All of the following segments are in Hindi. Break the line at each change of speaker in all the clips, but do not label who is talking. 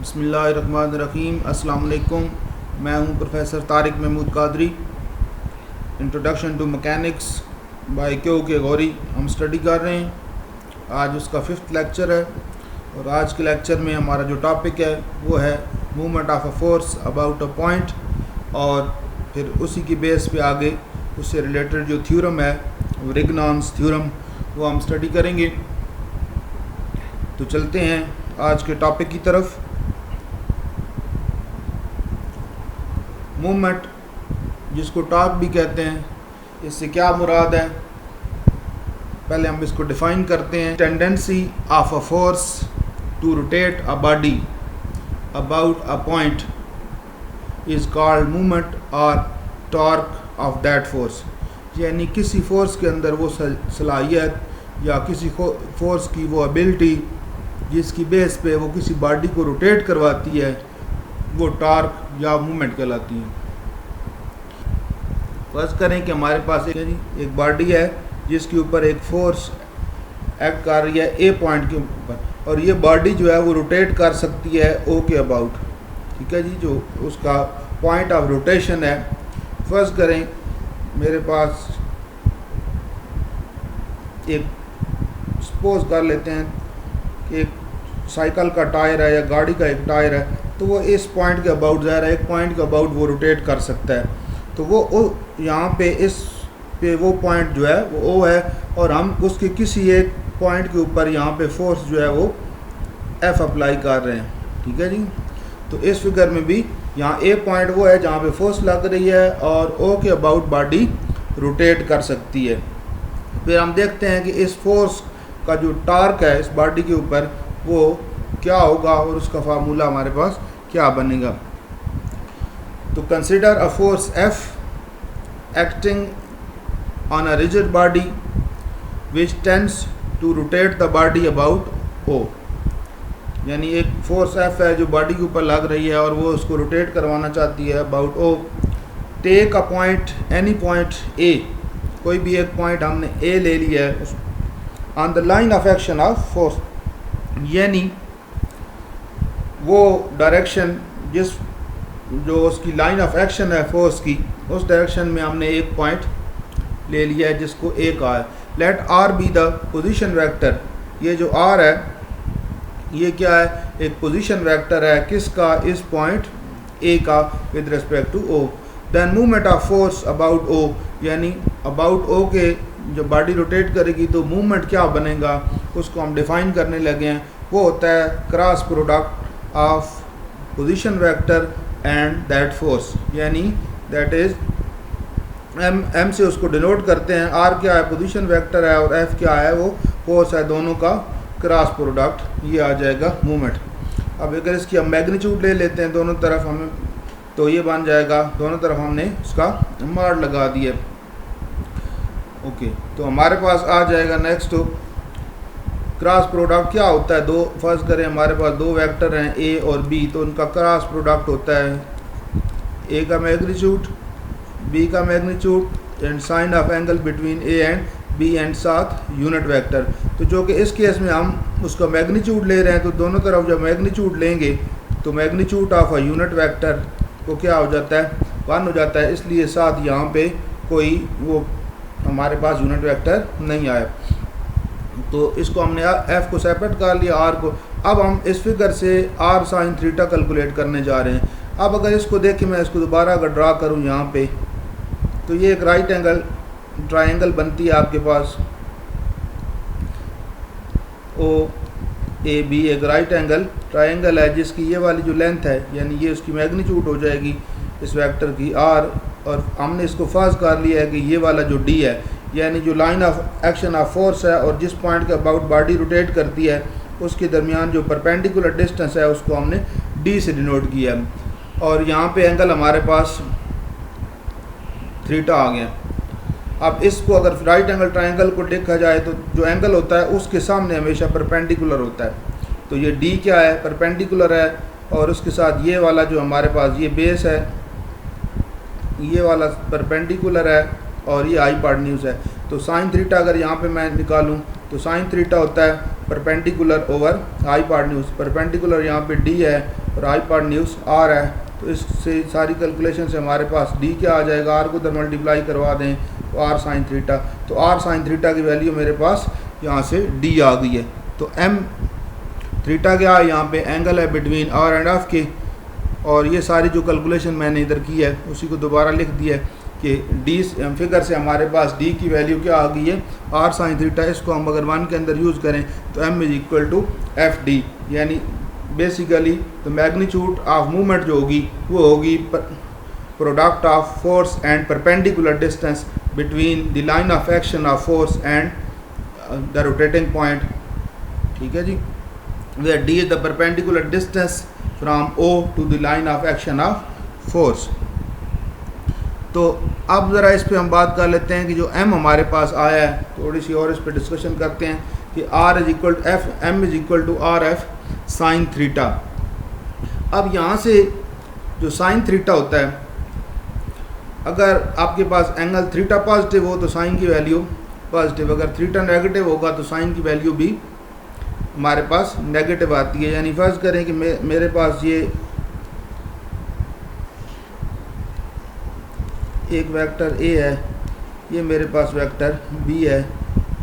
बिस्मिल्लाहिर्रहमानिर्रहीम। अस्सलाम वालेकुम। मैं हूं professor Tariq Mahmood Qadri. Introduction to mechanics by Q K Ghauri हम स्टडी कर रहे हैं। आज उसका 5th लेक्चर है और आज के लेक्चर में हमारा जो टॉपिक है वो है movement of a force about a point, और फिर उसी की बेस पे आगे उससे रिलेटेड जो थ्योरम है रिग्नान्स थ्योरम वो हम स्टडी करेंगे। तो चलते हैं आज के टॉपिक की तरफ। मूवमेंट, जिसको टॉर्क भी कहते हैं, इससे क्या मुराद है पहले हम इसको डिफाइन करते हैं। Tendency of a force to rotate a body about a point is called movement और टॉर्क ऑफ दैट फोर्स। यानी किसी फोर्स के अंदर वो सलाहियत या किसी फोर्स की वो एबिलिटी जिसकी बेस पे वो किसी बॉडी को रोटेट करवाती है वो टॉर्क या मूवमेंट कहलाती है। फर्ज करें कि हमारे पास एक बॉडी है जिसके ऊपर एक फोर्स एक्ट कर रही है ए पॉइंट के ऊपर, और ये बॉडी जो है वो रोटेट कर सकती है ओ के अबाउट। ठीक है जी, जो उसका पॉइंट ऑफ रोटेशन है। फर्ज करें मेरे पास एक सपोज कर लेते हैं कि एक साइकिल का टायर है या गाड़ी का एक टायर है, तो वो इस पॉइंट के अबाउट जा रहा है, एक पॉइंट के अबाउट वो रोटेट कर सकता है। तो वो यहाँ पे इस पे वो पॉइंट जो है वो ओ है, और हम उसके किसी एक पॉइंट के ऊपर यहाँ पे फोर्स जो है वो एफ अप्लाई कर रहे हैं। ठीक है जी, तो इस फिगर में भी यहाँ ए पॉइंट वो है जहाँ पे फोर्स लग रही है और ओ के अबाउट बॉडी रोटेट कर सकती है। फिर हम देखते हैं कि इस फोर्स का जो टॉर्क है इस बॉडी के ऊपर वो क्या होगा और उसका फार्मूला हमारे पास क्या बनेगा। तो consider a force F acting on a rigid body which tends to rotate the body about O। यानी एक फोर्स F है जो बॉडी के ऊपर लग रही है और वो उसको रोटेट करवाना चाहती है about O। Take a point, any point A, कोई भी एक पॉइंट हमने A ले लिया है on the line of action of force, यानी वो डायरेक्शन जो उसकी लाइन ऑफ एक्शन है फोर्स की, उस डायरेक्शन में हमने एक पॉइंट ले लिया है जिसको ए कहा है। Let R be the position vector. ये जो आर है ये क्या है, एक पोजीशन वेक्टर है किसका, इस पॉइंट ए का with respect to O. Then movement of force about O, यानी अबाउट ओ के जब बॉडी रोटेट करेगी तो मूवमेंट क्या बनेगा उसको हम डिफाइन करने लगे हैं। वो होता है cross product of position vector and that force, यानी दैट इज एम से उसको डिनोट करते हैं। आर क्या है, पोजीशन वेक्टर है, और एफ क्या है, वो फोर्स है। दोनों का क्रॉस प्रोडक्ट ये आ जाएगा मूवमेंट। अब अगर इसकी हम मैग्नीट्यूड ले लेते हैं दोनों तरफ हमें, तो ये बन जाएगा, दोनों तरफ हमने उसका मार लगा दिया। ओके, तो हमारे पास आ जाएगा नेक्स्ट क्रॉस प्रोडक्ट क्या होता है। दो फर्स्ट करें हमारे पास दो वेक्टर हैं ए और बी, तो उनका क्रॉस प्रोडक्ट होता है ए का मैग्नीट्यूड, बी का magnitude and sine of angle between A and B and साथ यूनिट वेक्टर। तो जो कि इस केस में हम उसका मैग्नीट्यूड ले रहे हैं, तो दोनों तरफ जब मैग्नीट्यूड लेंगे तो magnitude of a unit vector को क्या हो जाता है, 1 हो जाता है। इसलिए साथ यहाँ पे कोई वो हमारे पास यूनिट वेक्टर नहीं आया, तो इसको हमने एफ को सेपरेट कर लिया, आर को। अब हम इस फिगर से आर साइन थीटा कैलकुलेट करने जा रहे हैं। अब अगर इसको देखें, मैं इसको दोबारा अगर ड्रा करूं यहाँ पे, तो ये एक राइट एंगल ट्रायंगल बनती है आपके पास ओ ए बी, एक राइट एंगल ट्रायंगल है जिसकी ये वाली जो लेंथ है यानी ये उसकी मैग्नीट्यूड हो जाएगी इस वेक्टर की आर, और हमने इसको फर्ज कर लिया है कि ये वाला जो डी है यानी जो line of action of force है और जिस पॉइंट के अबाउट बॉडी रोटेट करती है उसके दरमियान जो परपेंडिकुलर डिस्टेंस है उसको हमने डी से डिनोट किया है, और यहाँ पे एंगल हमारे पास थीटा आ गया। अब इसको अगर राइट एंगल ट्रायंगल को देखा जाए तो जो एंगल होता है उसके सामने हमेशा परपेंडिकुलर होता है। तो ये डी क्या है, परपेंडिकुलर है, और उसके साथ ये वाला जो हमारे पास ये बेस है ये वाला परपेंडिकुलर है, और ये हाइपोटेन्यूज है। तो साइन थीटा अगर यहाँ पे मैं निकालूँ तो साइन थीटा होता है परपेंडिकुलर ओवर हाइपोटेन्यूज। परपेंडिकुलर यहाँ पे डी है और हाइपोटेन्यूज आर है, तो इससे सारी कैलकुलेशन से हमारे पास डी क्या आ जाएगा, आर को उधर मल्टीप्लाई करवा दें तो आर साइन थीटा, तो आर साइन थीटा की वैल्यू मेरे पास यहाँ से डी आ गई है। तो एम थीटा क्या है, यहाँ पे एंगल है बिटवीन आर एंड एफ के, और ये सारी जो कैलकुलेशन मैंने इधर की है उसी को दोबारा लिख दिया है कि डी फिगर से हमारे पास डी की वैल्यू क्या आ गई है, आर साइन थीटा। इसको हम अगर 1 के अंदर यूज़ करें तो M is equal to F D, यानी basically the magnitude of movement जो होगी वो होगी product of force and perpendicular distance between the line of action of force and the rotating point. ठीक है जी, where d is the perpendicular distance from O to the line of action of force। तो अब ज़रा इस पे हम बात कर लेते हैं कि जो m हमारे पास आया है, थोड़ी सी और इस पे डिस्कशन करते हैं कि r is equal to F, m is equal to R F sine theta. अब यहाँ से जो साइन थीटा होता है, अगर आपके पास एंगल थीटा पॉजिटिव हो तो साइन की वैल्यू पॉजिटिव, अगर थीटा नेगेटिव होगा तो साइन की वैल्यू भी हमारे पास नेगेटिव आती है। यानी फर्ज करें कि मेरे पास ये एक वेक्टर ए है, ये मेरे पास वेक्टर बी है,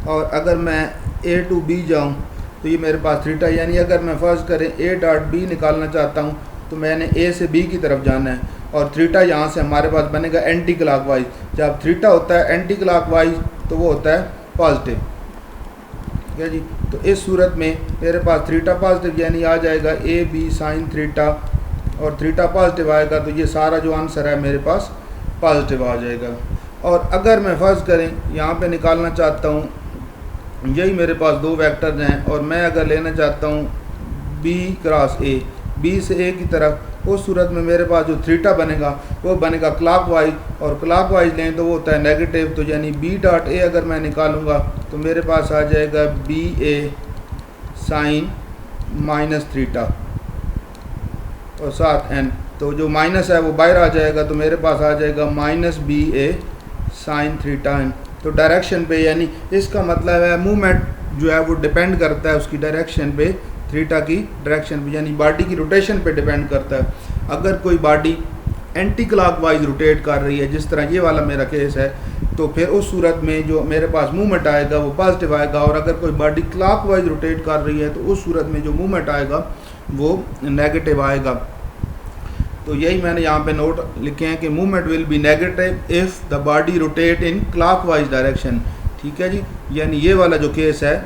और अगर मैं ए टू बी जाऊँ तो ये मेरे पास थीटा, यानी अगर मैं फर्ज करें ए डॉट बी निकालना चाहता हूँ तो मैंने ए से बी की तरफ जाना है, और थीटा यहाँ से हमारे पास बनेगा एंटी क्लॉकवाइज। जब थीटा होता है एंटी क्लॉकवाइज तो वो होता है पॉजिटिव। ठीक है जी, तो इस सूरत में मेरे पास थीटा पॉजिटिव यानी आ जाएगा ए बी साइन थीटा, और थीटा पॉजिटिव आएगा तो ये सारा जो आंसर है मेरे पास पॉजिटिव आ जाएगा। और अगर मैं फर्ज करें यहाँ पे निकालना चाहता हूँ, यही मेरे पास दो वेक्टर्स हैं, और मैं अगर लेना चाहता हूँ बी क्रॉस ए, बी से ए की तरफ, उस सूरत में मेरे पास जो थीटा बनेगा वो बनेगा क्लॉकवाइज, और क्लॉकवाइज लें तो वो होता है नेगेटिव। तो यानी बी डॉट ए अगर मैं निकालूंगा तो मेरे पास आ जाएगा बी ए साइन माइनस थीटा और साथ एन, तो जो माइनस है वो बाहर आ जाएगा, तो मेरे पास आ जाएगा माइनस बी ए साइन थीटा एन। तो डायरेक्शन पे, यानी इसका मतलब है मूवमेंट जो है वो डिपेंड करता है उसकी डायरेक्शन पे, थीटा की डायरेक्शन पे, यानी बॉडी की रोटेशन पे डिपेंड करता है। अगर कोई बॉडी एंटी क्लॉकवाइज रोटेट कर रही है, जिस तरह ये वाला मेरा केस है, तो फिर उस सूरत में जो मेरे पास मूवमेंट आएगा वो पॉजिटिव आएगा, और अगर कोई बॉडी क्लॉकवाइज रोटेट कर रही है तो उस सूरत में जो मूवमेंट आएगा वो नेगेटिव आएगा। तो यही मैंने यहाँ पे नोट लिखे हैं कि movement will be negative if the body rotate in clockwise direction. ठीक है जी, यानी ये वाला जो केस है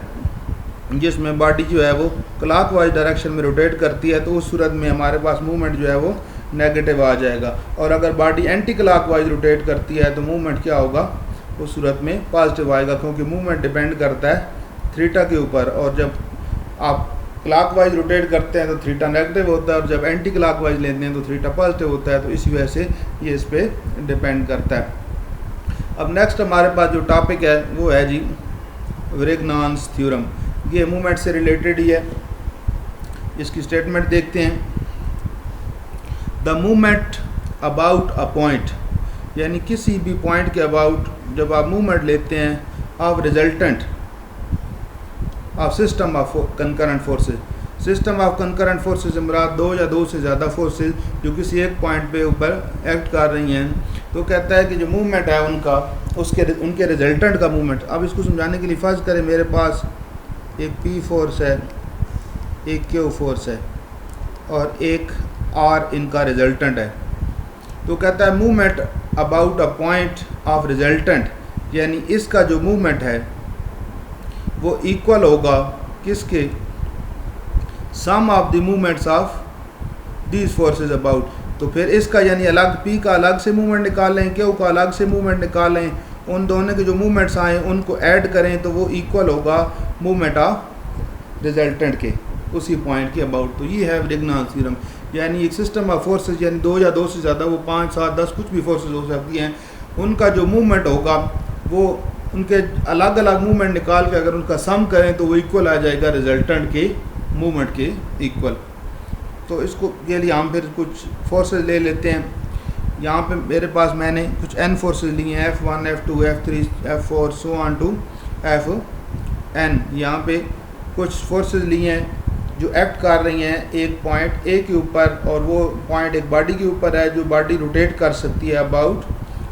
जिसमें बॉडी जो है वो क्लॉकवाइज डायरेक्शन में रोटेट करती है, तो उस सूरत में हमारे पास मूवमेंट जो है वो नेगेटिव आ जाएगा। और अगर बॉडी एंटी क्लॉकवाइज रोटेट करती है तो मूवमेंट क्या होगा, उस सूरत में पॉजिटिव आएगा, क्योंकि मूवमेंट डिपेंड करता है थीटा के ऊपर। और जब आप क्लॉकवाइज रोटेट करते हैं तो थीटा नेगेटिव होता है, और जब एंटी क्लॉकवाइज लेते हैं तो थीटा पॉजिटिव होता है। तो इसी वजह से ये इस पर डिपेंड करता है। अब नेक्स्ट हमारे पास जो टॉपिक है वो है जी व्रिग्नान्स थ्योरम। ये मूवमेंट से रिलेटेड ही है, इसकी स्टेटमेंट देखते हैं। The movement about a point, यानी किसी भी पॉइंट के अबाउट जब आप मूवमेंट लेते हैं of resultant of system of concurrent forces. System of concurrent forces मुराद दो या दो से ज़्यादा फोर्सेज जो किसी एक पॉइंट पे ऊपर एक्ट कर रही हैं। तो कहता है कि जो मूवमेंट है उनका, उनके रिजल्टेंट का मूवमेंट। अब इसको समझाने के लिए फर्ज करें मेरे पास एक पी फोर्स है, एक क्यू फोर्स है, और एक आर इनका रिजल्टेंट है। तो कहता है movement about a point of resultant, यानी इसका जो मूवमेंट है वो इक्वल होगा किसके, sum of the movements of these forces about. तो फिर इसका यानी अलग पी का अलग से मूवमेंट निकालें, क्यू का अलग से मूवमेंट निकालें, उन दोनों के जो मूवमेंट्स आए उनको ऐड करें तो वो इक्वल होगा मूवमेंट ऑफ रिजल्टेंट के उसी पॉइंट के अबाउट। तो ये है व्रिग्नान्स थ्योरम, यानी एक सिस्टम ऑफ फोर्सेज, यानी दो या दो से ज़्यादा, वो 5, 7, 10 कुछ भी फोर्सेज हो सकती हैं, उनका जो मूवमेंट होगा वो उनके अलग अलग मूवमेंट निकाल के अगर उनका सम करें तो वो इक्वल आ जाएगा रिजल्टेंट के मूवमेंट के इक्वल। तो इसको के लिए हम फिर कुछ फोर्सेज ले लेते हैं। यहाँ पे मेरे पास मैंने कुछ n फोर्सेज लिए हैं, F1, F2, F3, F4 so on to Fn। यहाँ पे कुछ फोर्सेज लिए हैं जो एक्ट कर रही हैं एक पॉइंट ए के ऊपर, और वो पॉइंट एक बॉडी के ऊपर है जो बॉडी रोटेट कर सकती है अबाउट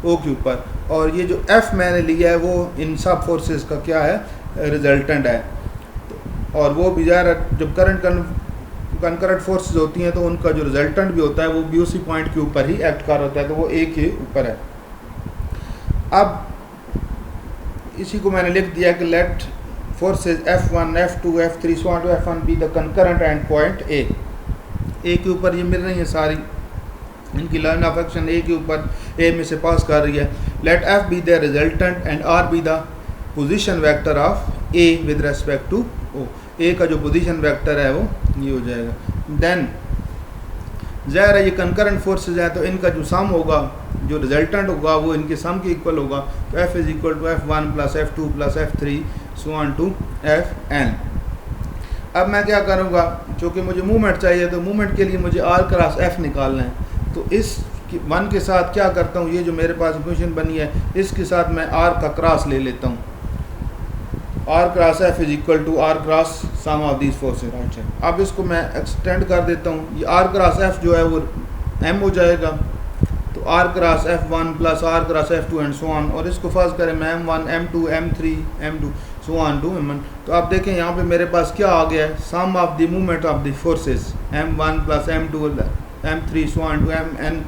ओ के ऊपर, और ये जो एफ मैंने लिया है वो इन सब फोर्सेस का क्या है, रिजल्टेंट है। और वो भी ज़ाहिर जब कंकरेंट फोर्सेस होती हैं तो उनका जो रिजल्टेंट भी होता है वो भी उसी पॉइंट के ऊपर ही एक्ट कर होता है, तो वो ए के ऊपर है। अब इसी को मैंने लिख दिया कि let forces F1, F2, F3 so on to F1 be the concurrent and point A के ऊपर ये मिल रही है सारी, इनकी लाइन ऑफ एक्शन ए के ऊपर ए में से पास कर रही है। Let F be the resultant and R be the position vector of A with respect to O. A का जो पोजीशन वेक्टर है वो ये हो जाएगा। देन ज़ाहिर है ये कंकरेंट फोर्सेज है तो इनका जो सम होगा, जो रिजल्टेंट होगा वो इनके सम के इक्वल होगा। तो F is equal to F1 plus F2 plus F3 so on to Fn। अब मैं क्या करूँगा, चूँकि मुझे मूवमेंट चाहिए तो मूवमेंट के लिए मुझे R क्रॉस F निकालना है। तो इस 1 के साथ क्या करता हूँ, ये जो मेरे पास इक्वेशन बनी है इसके साथ मैं R का क्रॉस ले लेता हूँ। R cross F is equal to R cross sum of these forces, right side. अब इसको मैं एक्सटेंड कर देता हूँ, ये R क्रॉस F जो है वो M हो जाएगा। तो R cross F1 plus R cross F2 and so on, और इसको फर्स्ट करें मैं M1 M2 M3 M2 so on to M1। तो आप देखें यहाँ पे मेरे पास क्या आ गया है, sum of the movement of the forces M1 plus M2 M3 so on to Mn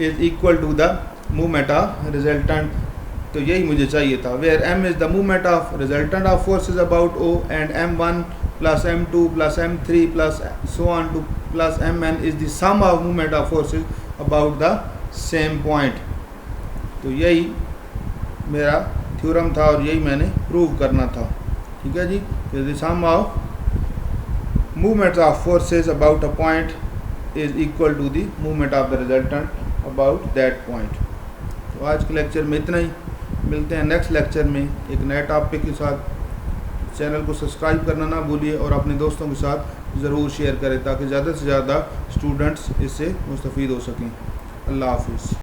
is equal to the movement of resultant. तो यही मुझे चाहिए था, where M is the movement of resultant of forces about O and M1 plus M2 plus M3 plus so on to plus Mn is the sum of movement of forces about the same point. तो यही मेरा थ्योरम था और यही मैंने प्रूव करना था, ठीक है जी। The sum of movement of forces about a point is equal to the movement of the resultant about that point. तो आज के लेक्चर में इतना ही, मिलते हैं नेक्स्ट लेक्चर में एक नए टॉपिक के साथ। चैनल को सब्सक्राइब करना ना भूलिए और अपने दोस्तों के साथ ज़रूर शेयर करें ताकि ज़्यादा से ज़्यादा स्टूडेंट्स इससे मुस्तफ़ीद हो सकें। अल्लाह हाफिज़।